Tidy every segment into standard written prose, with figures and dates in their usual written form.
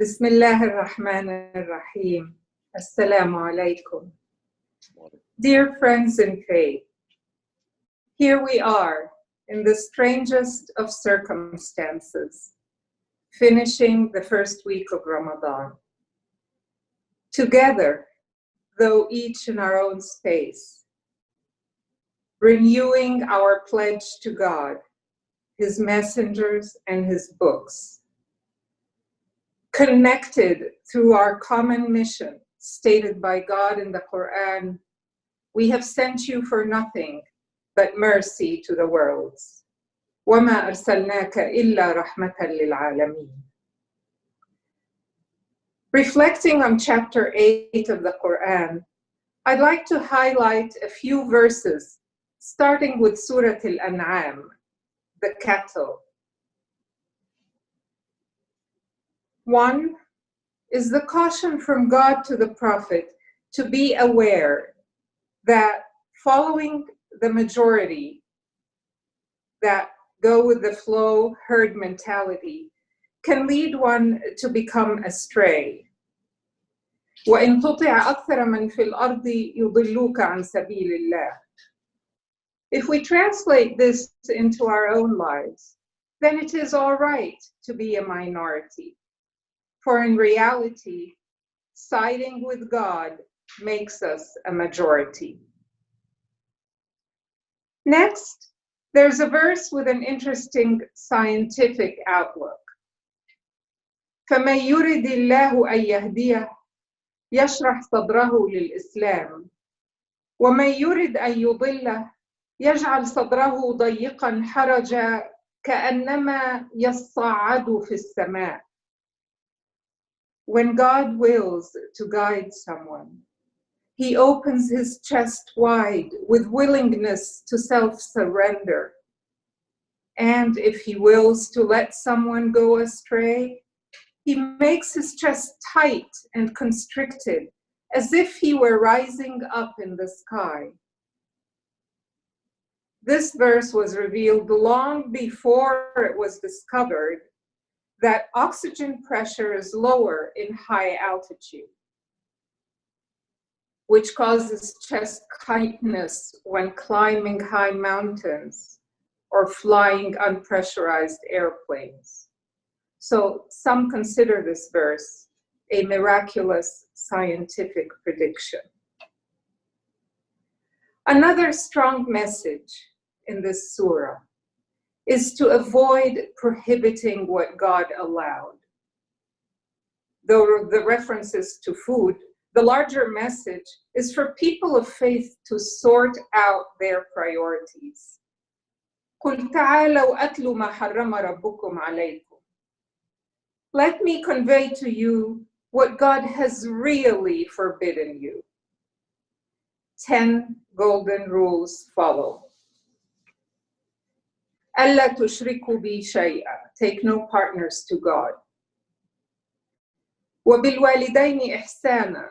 بسم الله الرحمن الرحيم. Assalamu alaikum. Dear friends in faith, here we are in the strangest of circumstances, finishing the first week of Ramadan. Together, though each in our own space, renewing our pledge to God, His messengers and His books, connected through our common mission stated by God in the Quran, we have sent you for nothing but mercy to the worlds. وَمَا أَرْسَلْنَاكَ إِلَّا رَحْمَةً لِلْعَالَمِينَ. Reflecting on chapter 8 of the Quran, I'd like to highlight a few verses, starting with Surah Al-An'am, the cattle. One is the caution from God to the Prophet to be aware that following the majority, that go with the flow herd mentality, can lead one to become astray. وَإِن تُطِعْ أَكْثَرَ مَنْ فِي الْأَرْضِ يُضِلُّوكَ عَنْ سَبِيلِ اللَّهِ. If we translate this into our own lives, then it is all right to be a minority. For in reality, siding with God makes us a majority. Next, there's a verse with an interesting scientific outlook. فَمَن يُرِدِ اللَّهُ أَن يَهْدِيَهُ يَشْرَحْ صَدْرَهُ لِلْإِسْلَامِ وَمَن يُرِدْ أَن يُضِلَّهُ يَجْعَلْ صَدْرَهُ ضَيِّقًا حَرَجًا كَأَنَّمَا يَصَّعَّدُ فِي السَّمَاءِ. When God wills to guide someone, He opens His chest wide with willingness to self-surrender. And if He wills to let someone go astray, He makes His chest tight and constricted, as if He were rising up in the sky. This verse was revealed long before it was discovered that oxygen pressure is lower in high altitude, which causes chest tightness when climbing high mountains or flying unpressurized airplanes. So some consider this verse a miraculous scientific prediction. Another strong message in this surah is to avoid prohibiting what God allowed. Though the references to food, the larger message is for people of faith to sort out their priorities. قُلْ تَعَالَوْا أَتْلُ مَا حَرَّمَ رَبُّكُمْ عَلَيْكُمْ. Let me convey to you what God has really forbidden you. 10 golden rules follow. أَلَّا تُشْرِكُوا بِي شَيْئًا. Take no partners to God. وَبِالْوَالِدَيْنِ إِحْسَانًا.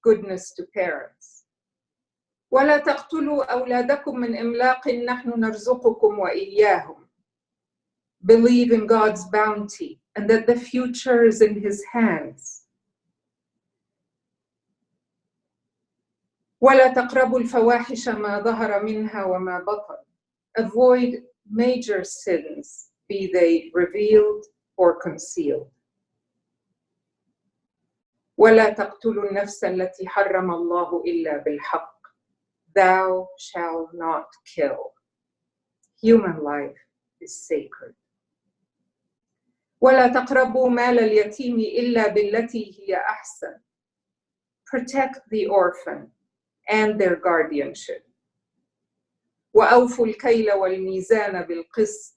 Goodness to parents. وَلَا تَقْتُلُوا أَوْلَادَكُمْ مِنْ إِمْلَاقٍ نَحْنُ نَرْزُقُكُمْ وَإِيَّاهُمْ. Believe in God's bounty and that the future is in His hands. وَلَا تَقْرَبُوا الْفَوَاحِشَ مَا ظَهَرَ مِنْهَا وَمَا بَطَنَ. Avoid major sins, be they revealed or concealed. وَلَا تَقْتُلُوا النَّفْسَ الَّتِي حَرَّمَ اللَّهُ إِلَّا بِالْحَقِّ. Thou shalt not kill. Human life is sacred. وَلَا تَقْرَبُوا مَالَ الْيَتِيمِ إِلَّا بِالَّتِي هِيَ أَحْسَنُ. Protect the orphan and their guardianship. وَأَوْفُوا الْكَيْلَ وَالْمِيزَانَ بِالْقِسْطِ.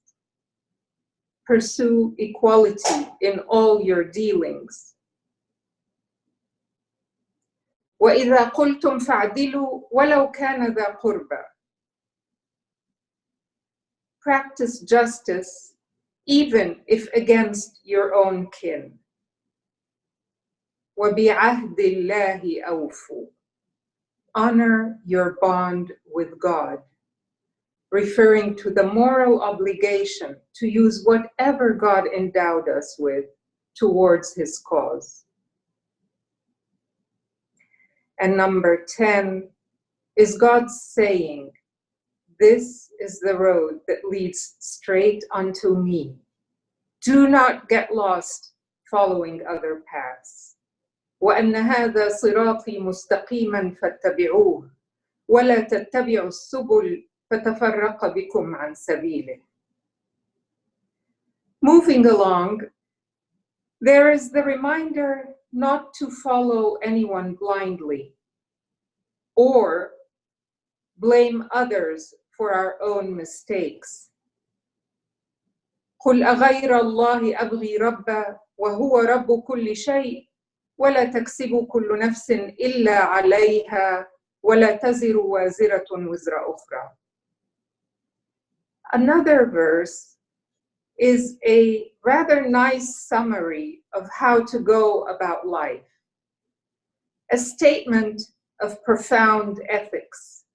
Pursue equality in all your dealings. وَإِذَا قُلْتُمْ فَاعْدِلُوا وَلَوْ كَانَ ذَا قُرْبَى. Practice justice even if against your own kin. وَبِعَهْدِ اللَّهِ أَوْفُوا. Honor your bond with God, referring to the moral obligation to use whatever God endowed us with towards his cause. And number 10 is God saying, "This is the road that leads straight unto me. Do not get lost following other paths. وأن هذا صراطي مستقيما فاتبعوه ولا تتبعوا السبل فتفرق بكم عن سبيله." Moving along, there is the reminder not to follow anyone blindly or blame others for our own mistakes. قل أغير الله أبغي ربا وهو رب كل شيء ولا تكسب كل نفس إلا عليها ولا تزر وازرة وزر أخرى. Another verse is a rather nice summary of how to go about life, a statement of profound ethics.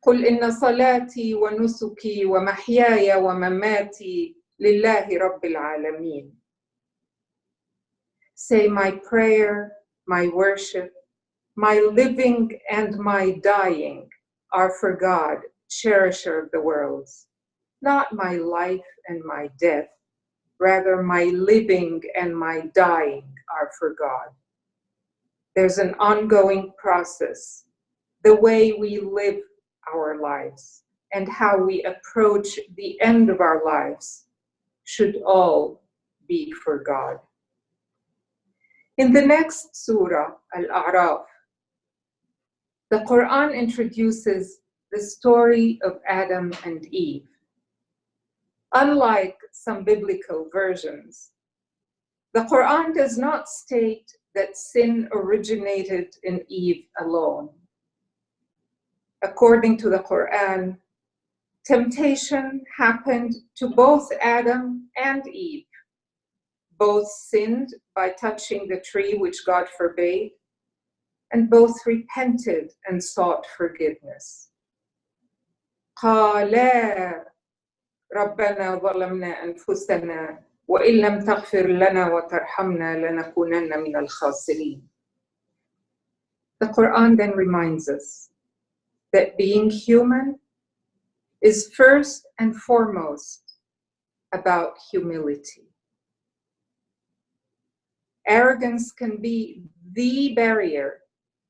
قل إن صلاتي ونسكي ومحياي ومماتي لله رب العالمين. Say, my prayer, my worship, my living and my dying are for God, cherisher of the worlds. Not my life and my death, rather my living and my dying are for God. There's an ongoing process. The way we live our lives and how we approach the end of our lives should all be for God. In the next surah, Al-A'raf, the Quran introduces the story of Adam and Eve. Unlike some biblical versions, the Quran does not state that sin originated in Eve alone. According to the Quran, temptation happened to both Adam and Eve. Both sinned by touching the tree which God forbade, and both repented and sought forgiveness. قَالَا رَبَّنَا ظَلَمْنَا أَنفُسَنَا وَإِن لَمْ تَغْفِرْ لَنَا وَتَرْحَمْنَا لَنَكُونَنَّ مِنَ الْخَاسِرِينَ. The Quran then reminds us that being human is first and foremost about humility. Arrogance can be the barrier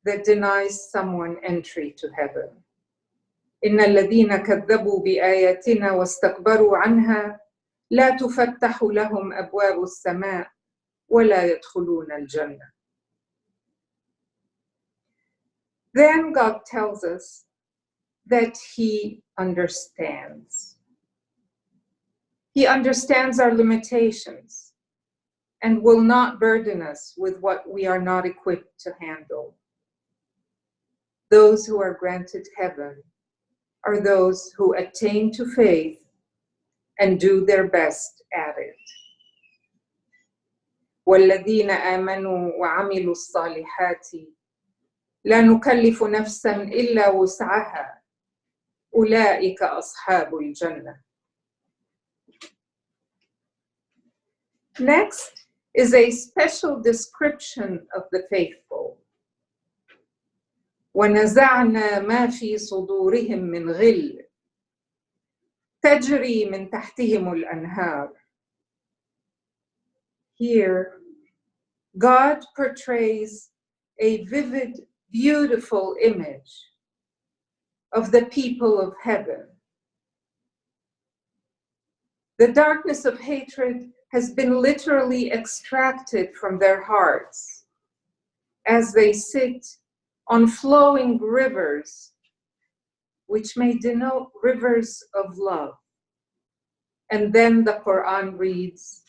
that denies someone entry to heaven. إن الذين كذبوا بآياتنا واستكبروا عنها لا تفتح لهم أبواب السماء ولا يدخلون الجنة. Then God tells us that He understands. He understands our limitations and will not burden us with what we are not equipped to handle. Those who are granted heaven are those who attain to faith and do their best at it. وَالَّذِينَ آمَنُوا وَعَمِلُوا الصَّالِحَاتِ لَا نُكَلِّفُ نَفْسًا إِلَّا وُسْعَهَا أُولَئِكَ أَصْحَابُ الْجَنَّةِ. Next is a special description of the faithful. وَنَزَعْنَا مَا فِي صُدُورِهِمْ مِنْ غِلٍّ تَجْرِي مِنْ تَحْتِهِمُ الْأَنْهَارُ. Here, God portrays a vivid, beautiful image of the people of heaven. The darkness of hatred has been literally extracted from their hearts as they sit on flowing rivers, which may denote rivers of love. And then the Quran reads,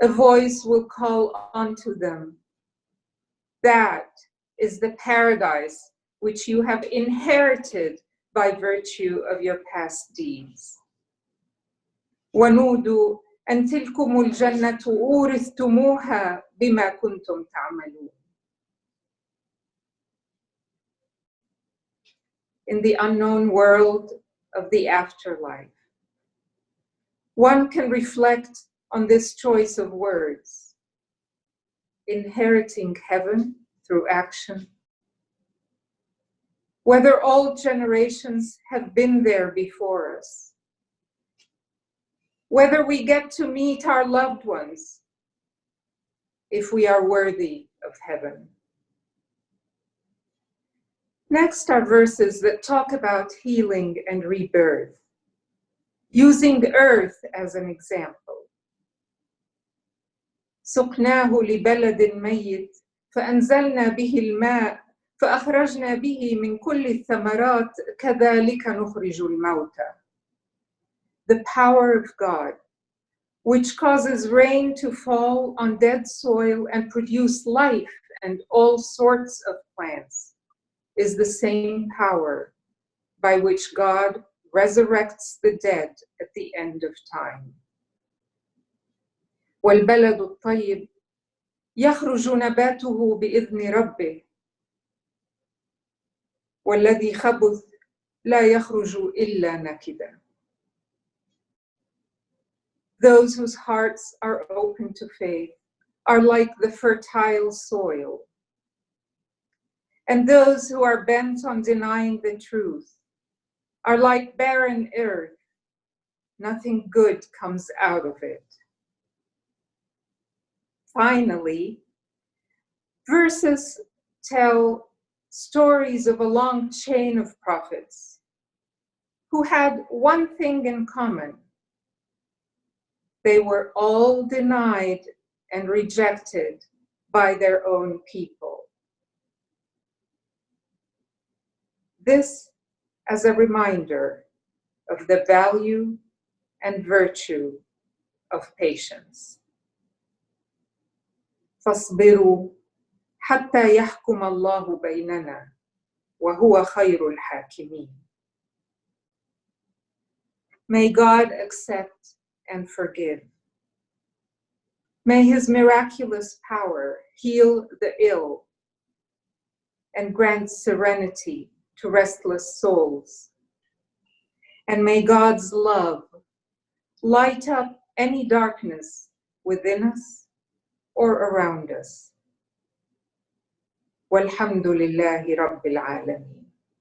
a voice will call unto them, that is the paradise which you have inherited by virtue of your past deeds. وَنُودُوا أَن تِلْكُمُ الْجَنَّةُ أُورِثْتُمُوهَا بِمَا كُنْتُمْ تَعْمَلُونَ. In the unknown world of the afterlife, one can reflect on this choice of words, inheriting heaven through action. Whether all generations have been there before us, whether we get to meet our loved ones if we are worthy of heaven. Next are verses that talk about healing and rebirth, using earth as an example. سقناه لبلد ميت فأنزلنا به الماء فأخرجنا به من كل الثمرات كذلك نخرج الموتى. The power of God, which causes rain to fall on dead soil and produce life and all sorts of plants, is the same power by which God resurrects the dead at the end of time. والبلد الطيب يخرج نباته بإذن ربه والذي خبث لا يخرج إلا نكدا. Those whose hearts are open to faith are like the fertile soil, and those who are bent on denying the truth are like barren earth. Nothing good comes out of it. Finally, verses tell stories of a long chain of prophets who had one thing in common. They were all denied and rejected by their own people. This as a reminder of the value and virtue of patience. فاصبروا حتى يحكم الله بيننا وهو خير الحاكمين. May God accept and forgive. May his miraculous power heal the ill and grant serenity to restless souls. And may God's love light up any darkness within us or around us. والحمد لله رب العالمين.